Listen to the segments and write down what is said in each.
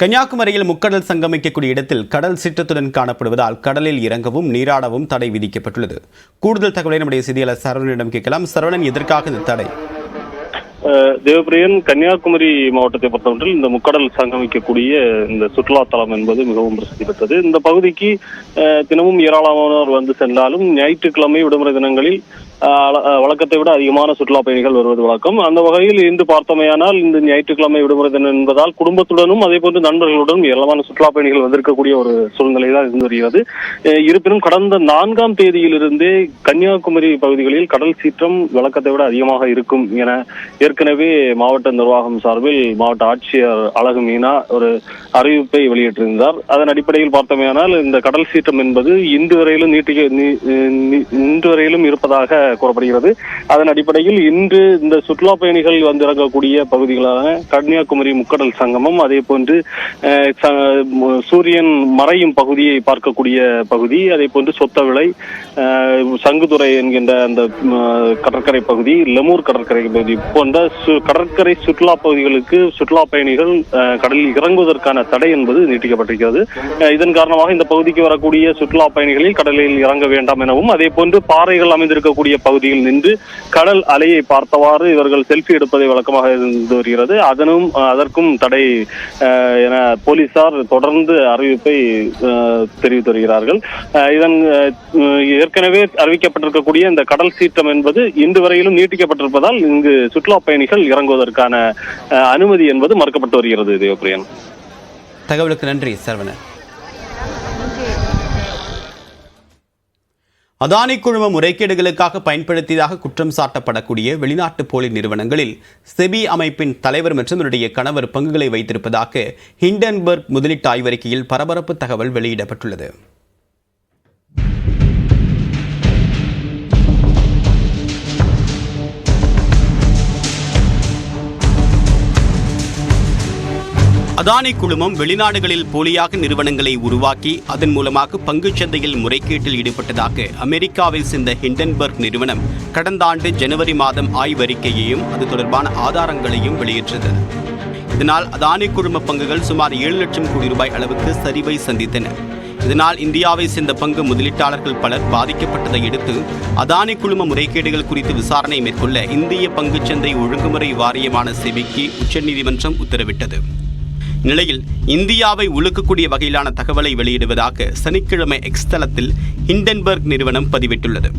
கன்னியாகுமரியில் முக்கடல் சங்கமிக்கக்கூடிய இடத்தில் கடல் சீற்றத்துடன் காணப்படுவதால் கடலில் இறங்கவும் நீராடவும் தடை விதிக்கப்பட்டுள்ளது. கூடுதல் தகவலை நம்முடைய செய்தியாளர் சரவணனிடம் கேட்கலாம். சரவணன், எதற்காக இந்த தடை? தேவபிரியன், கன்னியாகுமரி மாவட்டத்தை பொறுத்தவரையில் இந்த முக்கடல் சங்கமிக்கக்கூடிய இந்த சுற்றுலா தலம் என்பது மிகவும் பிரசித்தி பெற்றது. இந்த பகுதிக்கு தினமும் ஏராளமானோர் வந்து சென்றாலும் ஞாயிற்றுக்கிழமை விடுமுறை தினங்களில் வழக்கத்தை விட அதிகமான சுற்றுலா பயணிகள் வருவது வழக்கம். அந்த வகையில் இன்று பார்த்தமையானால் இந்த ஞாயிற்றுக்கிழமை விடுமுறை தினம் என்பதால் குடும்பத்துடனும் அதே போன்று நண்பர்களுடனும் ஏராளமான சுற்றுலா பயணிகள் வந்திருக்கக்கூடிய ஒரு சூழ்நிலை தான் இருந்து வருகிறது. இருப்பினும் கடந்த 4ஆம் தேதியிலிருந்தே கன்னியாகுமரி பகுதிகளில் கடல் சீற்றம் வழக்கத்தை விட அதிகமாக இருக்கும் என ஏற்கனவே மாவட்ட நிர்வாகம் சார்பில் மாவட்ட ஆட்சியர் அழகு மீனா ஒரு அறிவிப்பை வெளியிட்டிருந்தார். அதன் அடிப்படையில் பார்த்தமையானால் இந்த கடல் சீற்றம் என்பது இன்று வரையிலும் இருப்பதாக கூறப்படுகிறது. அதன் அடிப்படையில் இன்று இந்த சுற்றுலா பயணிகள் வந்து இறங்கக்கூடிய பகுதிகளான கன்னியாகுமரி முக்கடல் சங்கமம், அதே போன்று சூரியன் மறையும் பகுதியை பார்க்கக்கூடிய பகுதி, அதே போன்று சொத்தவிளை, சங்குதுறை என்கின்ற அந்த கடற்கரை பகுதி, லெமூர் கடற்கரை பகுதி போன்ற கடற்கரை சுற்றுலா பகுதிகளுக்கு சுற்றுலா பயணிகள் கடலில் இறங்குவதற்கான தடை என்பது நீட்டிக்கப்பட்டிருக்கிறது. இதன் காரணமாக இந்த பகுதிக்கு வரக்கூடிய சுற்றுலா பயணிகளில் கடலில் இறங்க வேண்டாம் எனவும், அதே போன்று பாறைகள் அமைந்திருக்கக்கூடிய பகுதியில் நின்று கடல் அலையை பார்த்தவாறு இவர்கள் செல்ஃபி எடுப்பதை வழக்கமாக இருந்து வருகிறது. அதற்கும் தடை என போலீசார் தொடர்ந்து அறிவிப்பை தெரிவித்து வருகிறார்கள். இதன் ஏற்கனவே அறிவிக்கப்பட்டிருக்கக்கூடிய இந்த கடல் சீற்றம் என்பது இன்று வரையிலும் நீட்டிக்கப்பட்டிருப்பதால் இங்கு சுற்றுலா பயணிகள் இறங்குவதற்கான அனுமதி என்பது மறுக்கப்பட்டு வருகிறது. தேவபிரியன், தகவலுக்கு நன்றி சரவணன். அதானி குழும முறைகேடுகளுக்காக பயன்படுத்தியதாக குற்றம் சாட்டப்படக்கூடிய வெளிநாட்டு போலி நிறுவனங்களில் செபி அமைப்பின் தலைவர் மற்றும் அவருடைய கணவர் பங்குகளை வைத்திருப்பதாக ஹிண்டன்பர்க் முதலீட்டு ஆய்வறிக்கையில் பரபரப்பு தகவல் வெளியிடப்பட்டுள்ளது. அதானி குழுமம் வெளிநாடுகளில் போலியாக நிறுவனங்களை உருவாக்கி அதன் மூலமாக பங்குச் சந்தையில் முறைகேட்டில் ஈடுபட்டதாக அமெரிக்காவை சேர்ந்த ஹிண்டன்பர்க் நிறுவனம் கடந்த ஆண்டு ஜனவரி மாதம் ஆய்வறிக்கையையும் அது தொடர்பான ஆதாரங்களையும் வெளியிட்டது. இதனால் அதானி குழும பங்குகள் சுமார் 7 லட்சம் கோடி ரூபாய் அளவுக்கு சரிவை சந்தித்தன. இதனால் இந்தியாவை சேர்ந்த பங்கு முதலீட்டாளர்கள் பலர் பாதிக்கப்பட்டதை அடுத்து அதானி குழும முறைகேடுகள் குறித்து விசாரணை மேற்கொள்ள இந்திய பங்குச்சந்தை ஒழுங்குமுறை வாரியமான செபிக்கு உச்சநீதிமன்றம் உத்தரவிட்டது. நிலையில் இந்தியாவை உலுக்கக்கூடிய வகையிலான தகவலை வெளியிடுவதாக சனிக்கிழமை எக்ஸ் தளத்தில் ஹிண்டன்பர்க் நிறுவனம் பதிவிட்டுள்ளது.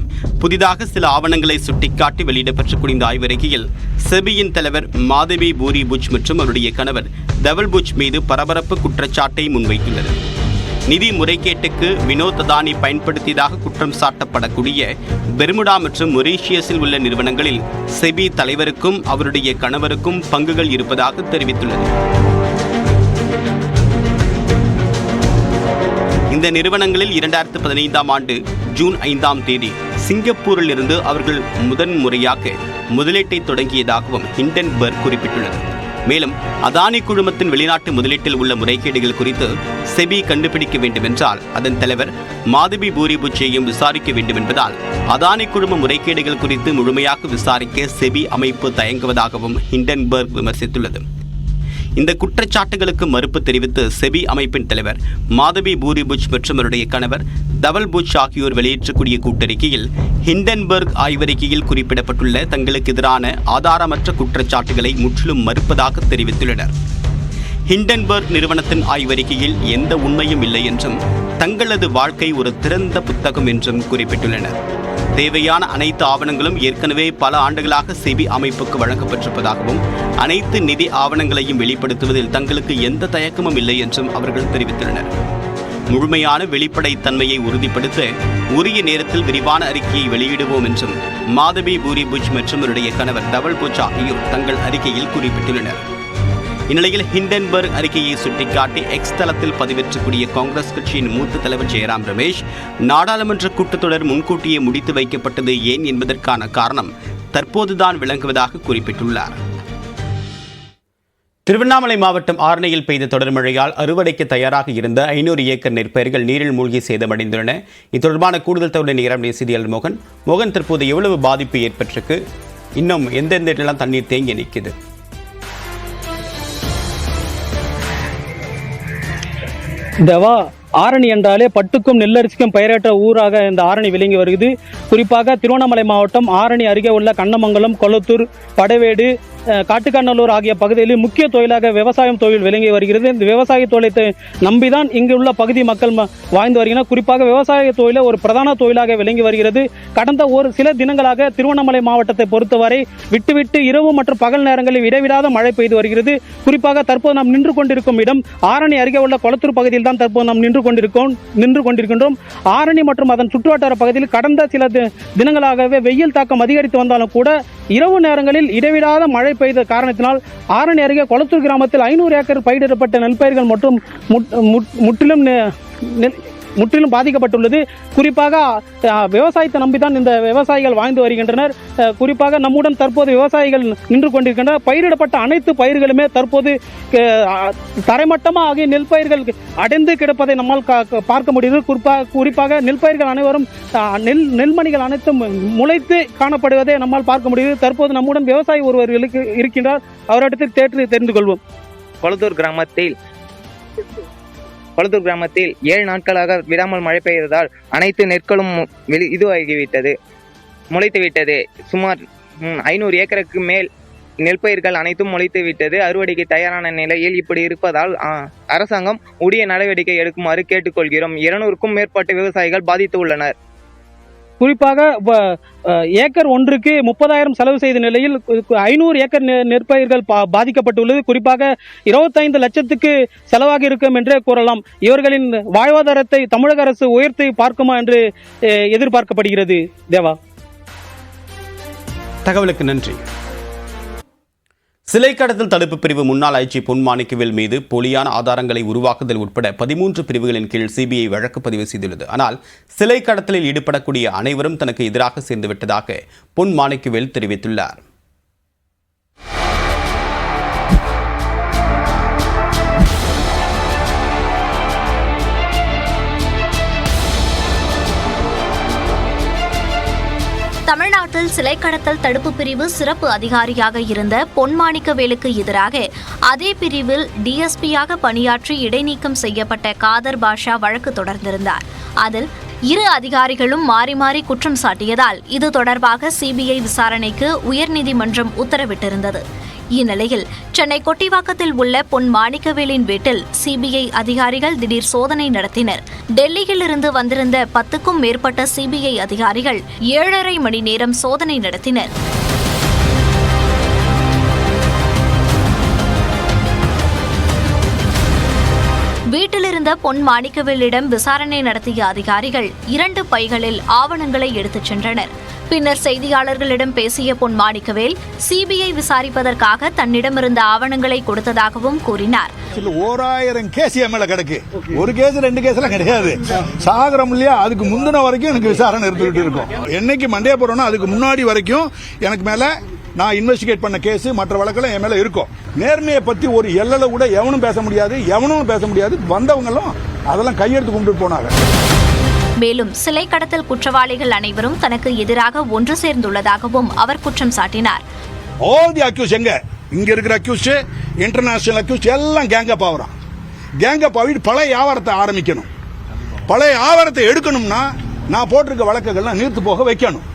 புதிதாக சில ஆவணங்களை சுட்டிக்காட்டி வெளியிடப்பட்ட இந்த ஆய்வறிக்கையில் செபியின் தலைவர் மாதவி பூரி புஜ் மற்றும் அவருடைய கணவர் தவல் புஜ் மீது பரபரப்பு குற்றச்சாட்டை முன்வைத்துள்ளது. நிதி முறைகேட்டுக்கு வினோத் அதானி பயன்படுத்தியதாக குற்றம் சாட்டப்படக்கூடிய பெர்முடா மற்றும் மொரீஷியஸில் உள்ள நிறுவனங்களில் செபி தலைவருக்கும் அவருடைய கணவருக்கும் பங்குகள் இருப்பதாக தெரிவித்துள்ளது. இந்த நிறுவனங்களில் 2015ஆம் ஆண்டு ஜூன் 5ஆம் தேதி சிங்கப்பூரில் இருந்து அவர்கள் முதன்முறையாக முதலீட்டை தொடங்கியதாகவும் ஹிண்டன்பர்க் குறிப்பிட்டுள்ளது. மேலும் அதானி குழுமத்தின் வெளிநாட்டு முதலீட்டில் உள்ள முறைகேடுகள் குறித்து செபி கண்டுபிடிக்க வேண்டுமென்றால் அதன் தலைவர் மாதவி பூரி புஜ்ஜையும் விசாரிக்க வேண்டும் என்பதால் அதானி குழும முறைகேடுகள் குறித்து முழுமையாக விசாரிக்க செபி அமைப்பு தயங்குவதாகவும் ஹிண்டன்பர்க் விமர்சித்துள்ளது. இந்த குற்றச்சாட்டுகளுக்கு மறுப்பு தெரிவித்து செபி அமைப்பின் தலைவர் மாதவி பூரி புஜ் மற்றும் அவருடைய கணவர் தவல் புஜ் ஆகியோர் வெளியிடக்கூடிய கூட்டறிக்கையில் ஹிண்டன்பர்க் ஆய்வறிக்கையில் குறிப்பிடப்பட்டுள்ள தங்களுக்கு எதிரான ஆதாரமற்ற குற்றச்சாட்டுகளை முற்றிலும் மறுப்பதாக தெரிவித்துள்ளனர். ஹிண்டன்பர்க் நிறுவனத்தின் ஆய்வறிக்கையில் எந்த உண்மையும் இல்லை என்றும் தங்களது வாழ்க்கை ஒரு திறந்த புத்தகம் என்றும் குறிப்பிட்டுள்ளனர். தேவையான அனைத்து ஆவணங்களும் ஏற்கனவே பல ஆண்டுகளாக செபி அமைப்புக்கு வழங்கப்பட்டிருப்பதாகவும் அனைத்து நிதி ஆவணங்களையும் வெளிப்படுத்துவதில் தங்களுக்கு எந்த தயக்கமும் இல்லை என்றும் அவர்கள் தெரிவித்துள்ளனர். முழுமையான வெளிப்படைத்தன்மையை உறுதிப்படுத்த உரிய நேரத்தில் விரிவான அறிக்கையை வெளியிடுவோம் என்றும் மாதவி பூரி புஜ் மற்றும் அவருடைய கணவர் தவல் புஜ் ஆகியோர் தங்கள் அறிக்கையில் குறிப்பிட்டுள்ளனர். இந்நிலையில் ஹிண்டன்பர்க் அறிக்கையை சுட்டிக்காட்டி எக்ஸ் தளத்தில் பதிவேற்றக்கூடிய காங்கிரஸ் கட்சியின் மூத்த தலைவர் ஜெயராம் ரமேஷ் நாடாளுமன்ற கூட்டத்தொடர் முன்கூட்டியே முடித்து வைக்கப்பட்டது ஏன் என்பதற்கான காரணம் தற்போதுதான் விளங்குவதாக குறிப்பிட்டுள்ளார். திருவண்ணாமலை மாவட்டம் ஆரணியில் பெய்த தொடர் மழையால் அறுவடைக்கு தயாராக இருந்த 500 ஏக்கர் நெற்பயிர்கள் நீரில் மூழ்கி சேதமடைந்துள்ளன. இது தொடர்பான கூடுதல் தகவலை நேரம் செய்தியாளர் மோகன், தற்போது எவ்வளவு பாதிப்பு ஏற்பட்டிருக்கு, இன்னும் எந்தெந்த இடலாம் தண்ணீர் தேங்கி நிற்குது? தேவா, ஆரணி என்றாலே பட்டுக்கும் நெல்லரிசிக்கும் பெயரேற்ற ஊராக இந்த ஆரணி விளங்கி வருகிறது. குறிப்பாக திருவண்ணாமலை மாவட்டம் ஆரணி அருகே உள்ள கண்ணமங்கலம், கொளத்தூர், படவேடு, காட்டுக்கண்ணலூர் ஆகிய பகுதிகளில் முக்கிய தொழிலாக விவசாயம் தொழில் விளங்கி வருகிறது. இந்த விவசாய தொழிலை நம்பிதான் இங்கு உள்ள பகுதி மக்கள் வாழ்ந்து வருகின்றனர். குறிப்பாக விவசாய தொழிலை ஒரு பிரதான தொழிலாக விளங்கி வருகிறது. கடந்த ஒரு சில தினங்களாக திருவண்ணாமலை மாவட்டத்தை பொறுத்தவரை விட்டு இரவு மற்றும் பகல் நேரங்களில் இடைவிடாத மழை பெய்து வருகிறது. குறிப்பாக தற்போது நாம் நின்று கொண்டிருக்கும் இடம் ஆரணி அருகே உள்ள கொளத்தூர் பகுதியில் தான் தற்போது நாம் நின்று கொண்டிருக்கின்றோம். ஆரணி மற்றும் அதன் சுற்றுவட்டார பகுதியில் கடந்த சில தினங்களாகவே வெயில் தாக்கம் அதிகரித்து வந்தாலும் கூட இரவு நேரங்களில் இடைவிடாத மழை பெய்த காரணத்தினால் ஆரணி அருகே கொளத்தூர் கிராமத்தில் 500 ஏக்கர் பயிரிடப்பட்ட நெல்பயிர்கள் மற்றும் முற்றிலும் பாதிக்கப்பட்டுள்ளது. குறிப்பாக விவசாயத்தை நம்பிதான் இந்த விவசாயிகள் வாழ்ந்து வருகின்றனர். குறிப்பாக நம்முடன் தற்போது விவசாயிகள் நின்று கொண்டிருக்கின்றனர். பயிரிடப்பட்ட அனைத்து பயிர்களுமே தற்போது தரைமட்டமாக நெல் பயிர்கள் அடைந்து கிடப்பதை நம்மால் பார்க்க முடியுது. குறிப்பாக நெல் பயிர்கள் அனைவரும் நெல்மணிகள் அனைத்தும் முளைத்து காணப்படுவதை நம்மால் பார்க்க முடியுது. தற்போது நம்முடன் விவசாயி ஒருவர் இருக்கின்றார். அவரிடத்தில் தெரிந்து கொள்வோம். கொளத்தூர் கிராமத்தில் 7 நாட்களாக விடாமல் மழை பெய்ததால் அனைத்து நெற்களும் முளைத்துவிட்டது. சுமார் 500 ஏக்கருக்கு மேல் நெல் பயிர்கள் அனைத்தும் முளைத்துவிட்டது. அறுவடைக்கு தயாரான நிலையில் இப்படி இருப்பதால் அரசாங்கம் உரிய நடவடிக்கை எடுக்குமாறு கேட்டுக்கொள்கிறோம். 200க்கும் மேற்பட்ட விவசாயிகள் பாதித்து உள்ளனர். குறிப்பாக ஏக்கர் ஒன்றுக்கு 30,000 செலவு செய்த நிலையில் 500 ஏக்கர் நெற்பயிர்கள் பாதிக்கப்பட்டுள்ளது. குறிப்பாக 25 லட்சத்துக்கு செலவாகி இருக்கும் என்றே கூறலாம். இவர்களின் வாழ்வாதாரத்தை தமிழக அரசு உயர்த்தி பார்க்குமா என்று எதிர்பார்க்கப்படுகிறது. தேவா, தகவலுக்கு நன்றி. சிலை கடத்தல் தடுப்பு பிரிவு முன்னாள் ஐஜி பொன் மாணிக்கவேல் மீது போலியான ஆதாரங்களை உருவாக்குதல் உட்பட 13 பிரிவுகளின் கீழ் சிபிஐ வழக்கு பதிவு செய்துள்ளது. ஆனால் சிலை கடத்தலில் ஈடுபடக்கூடிய அனைவரும் தனக்கு எதிராக சேர்ந்துவிட்டதாக பொன் மாணிக்கவேல் தெரிவித்துள்ளார். தமிழ்நாட்டில் சிலை கடத்தல் தடுப்பு பிரிவு சிறப்பு அதிகாரியாக இருந்த பொன் மாணிக்கவேலுக்கு எதிராக அதே பிரிவில் டிஎஸ்பியாக பணியாற்றி இடைநீக்கம் செய்யப்பட்ட காதர் பாஷா வழக்கு தொடர்ந்திருந்தார். அதில் இரு அதிகாரிகளும் மாறி மாறி குற்றம் சாட்டியதால் இது தொடர்பாக சிபிஐ விசாரணைக்கு உயர்நீதிமன்றம் உத்தரவிட்டிருந்தது. இந்நிலையில் சென்னை கொட்டிவாக்கத்தில் உள்ள பொன் மாணிக்கவேலின் வீட்டில் சிபிஐ அதிகாரிகள் திடீர் சோதனை நடத்தினர். டெல்லியில் இருந்து வந்திருந்த 10க்கும் மேற்பட்ட சிபிஐ அதிகாரிகள் 7.5 மணி நேரம் சோதனை நடத்தினர். வீட்டிலிருந்த பொன் மாணிக்கவேலிடம் விசாரணை நடத்திய அதிகாரிகள் 2 பைகளில் ஆவணங்களை எடுத்துச் சென்றனர். பின்னர் செய்தியாளர்களிடம் பேசிய பொன் மாணிக்கவேல் சிபிஐ விசாரிப்பதற்காக தன்னிடமிருந்த ஆவணங்களை கொடுத்ததாகவும் கூறினார். 1000 கேஸ் என் மேல கிடக்கு. ஒரு கேஸ் 2 கேஸ் எல்லாம் கிடையாது. சாகரம் இல்லையா, அதுக்கு முந்தின வரைக்கும் எனக்கு விசாரணை இருந்துகிட்டு இருக்கும். என்னைக்கு மண்டே போறோம்னா அதுக்கு முன்னாடி வரைக்கும் எனக்கு மேல நான் இன்வெஸ்டிகேட் பண்ண கேஸ் மற்ற வழக்கெல்லாம் என் மேல இருக்கும். நேர்மையை பத்தி ஒரு எல்லையில கூட எவனும் பேச முடியாது. வந்தவங்களும் அதெல்லாம் கையெடுத்து கும்பிட்டு போனாங்க. மேலும் சிலை கடத்தல் குற்றவாளிகள் அனைவரும் தனக்கு எதிராக ஒன்று சேர்ந்துள்ளதாகவும் அவர் குற்றம் சாட்டினார். ஆல் தி அக்யூஸ் இங்க இருக்கிற அக்யூஸ், இன்டர்நேஷனல் அக்யூஸ் எல்லாம் கேங் அப் ஆகுறான். கேங் அப் ஆகிட்டு பழைய வியாபாரத்தை ஆரம்பிக்கணும். பழைய வியாபாரத்தை எடுக்கணும்னா நான் போட்டிருக்க வழக்குகள்லாம் நீர்த்து போக வைக்கணும்.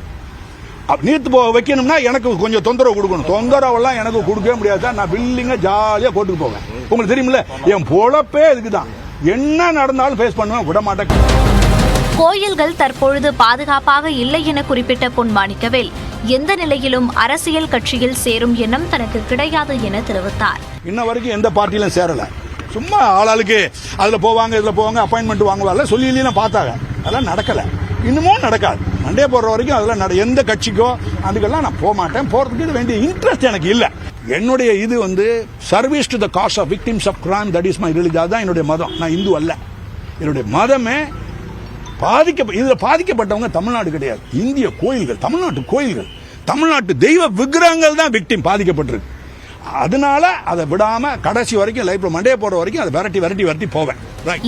நீர்த்து போக வைக்கணும்னா எனக்கு கொஞ்சம் தொந்தரவு கொடுக்கணும். தொந்தரவெல்லாம் எனக்கு கொடுக்கவே முடியாது. நான் பில்லிங்க ஜாலியா போட்டுக்கு போவேன். உங்களுக்கு தெரியுமில்ல, என் பொழப்பே இதுக்குதான். என்ன நடந்தாலும் ஃபேஸ் பண்ணுவேன், விட மாட்டேன். கோயில்கள் தற்பொழுது பாதுகாப்பாக இல்லை என குறிப்பிட்ட பொன் மாணிக்கவேல் எந்த நிலையிலும் அரசியல் கட்சியில் சேரும் எண்ணம் தனக்கு கிடையாது என தெரிவித்தார். இன்ன வரைக்கும் எந்த பார்ட்டியிலும் சேரல. சும்மா ஆளாளுக்கு அதுல போவாங்க, இதுல போவாங்க, அப்பாயின்மெண்ட் வாங்குவாங்க, சொல்லி பார்த்தாங்க. அதெல்லாம் நடக்கல, இன்னமும் நடக்காது. மண்டே போடுற வரைக்கும் அதெல்லாம் எந்த கட்சிக்கோ அதுக்கெல்லாம் நான் போக மாட்டேன். போறதுக்கு வேண்டிய இன்ட்ரெஸ்ட் எனக்கு இல்ல. என்னுடைய இது service to the cause of victims of crime, that is my religion. அதுதான் என்னுடைய மதம். நான் இந்து அல்ல. என்னுடைய மதமே இதுல பாதிக்கப்பட்டவங்க தமிழ்நாடு கிடையாது. இந்திய கோயில்கள், தமிழ்நாட்டு கோயில்கள், தமிழ்நாட்டு தெய்வ விக்கிரகங்கள் தான் விக்டிம் பாதிக்கப்பட்டிருக்கு. அதனால அதை விடாம கடைசி வரைக்கும் லைஃப்ல மண்டே போற வரைக்கும் அதை விரட்டி போவேன்.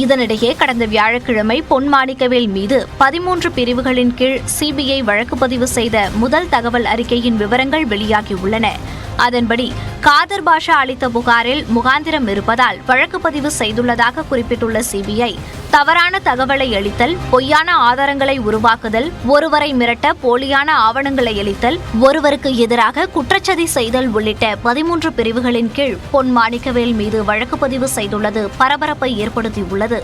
இதனிடையே கடந்த வியாழக்கிழமை பொன் மாணிக்கவேல் மீது 13 பிரிவுகளின் கீழ் சிபிஐ வழக்கு பதிவு செய்த முதல் தகவல் அறிக்கையின் விவரங்கள் வெளியாகியுள்ளன. அதன்படி காதர் பாஷா அளித்த புகாரில் முகாந்திரம் இருப்பதால் வழக்கு பதிவு செய்துள்ளதாக குறிப்பிட்டுள்ள சிபிஐ, தவறான தகவலை அளித்தல், பொய்யான ஆதாரங்களை உருவாக்குதல், ஒருவரை மிரட்ட போலியான ஆவணங்களை அளித்தல், ஒருவருக்கு எதிராக குற்றச்சதி செய்தல் உள்ளிட்ட 13 பிரிவுகளின் கீழ் பொன் மாணிக்கவேல் மீது வழக்கு பதிவு செய்துள்ளது பரபரப்பை ஏற்படுத்தியுள்ளது.